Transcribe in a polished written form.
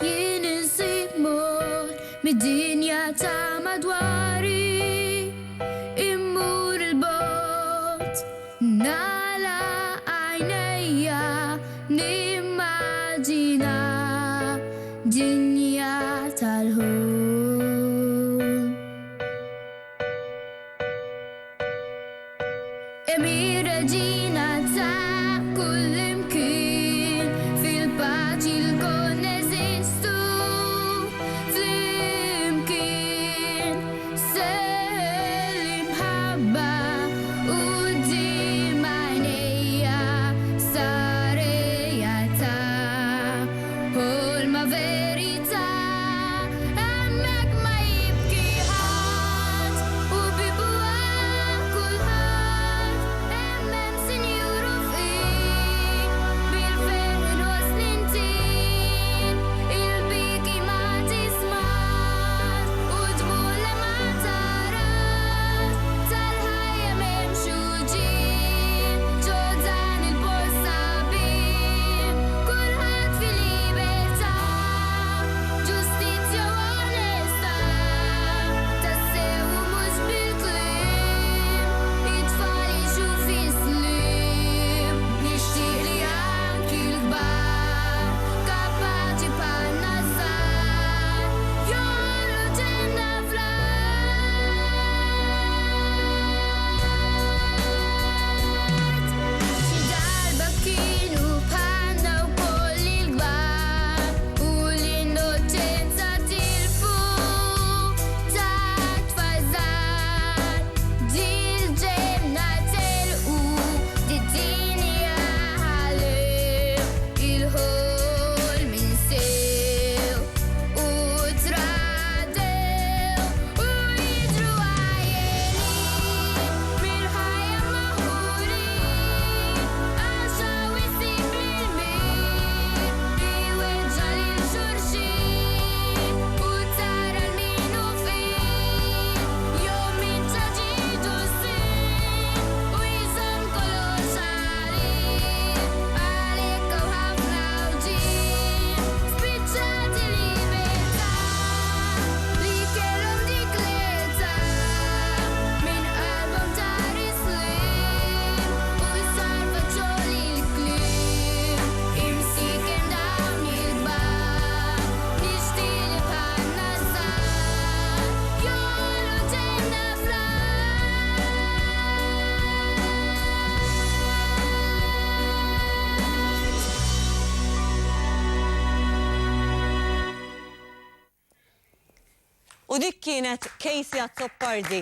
jien insimur mid-dinja ta' madwari, immur il-bot nala għajnejja nimmaġina dinja tal-ħolm. Emir reġina ta' kull imkien, fil-paċi l-kol neżistu fl-imkien, sel-imħabba qudiem għajnejja sarejja ta' ħolma verità. Hemmhekk ma jibki ħadd u bibuha kulħadd, hemm sinjur u fqir bil-ferħ wosl intin, il-biki ma tismat u dmur li ma tarat, tal-ħajja m'hemmx uġien ġo dan il-post sabiħ, kulħadd fil-libertà, ġustizzja u onestà, tassew u mhux bil-kliem, it-tfal jgħixu fi-slim, nixtieq li anki l-kbar kapaċi bħalna żgħar joħorġu ġenna fl-art. Xi darba kienu bħalna wkoll il-kbar u l-innoċenza tilfu ta' tfal żgħar, dil-ġenna telqu did-dinja ħallew, il-ħolm insew u tradew u jidhru għajjenin mill-ħajja maħqurin, għaxaw isib lil-min iweġġa' lil xulxin u tara l-min hu fin, jew min ġaġiġu sin u jżomm kollox għalih, għalhekk hawn ħafna wġien spiċċat il-libertà li kellhom dik l-età, min qalbhom tar islim u sarfa ċoli l-kliem, imsiken dawn il-kbar, nixtieq li bħalna żgħar joħorġu ġenna fl-art. U dik kienet Casey Azzopardi.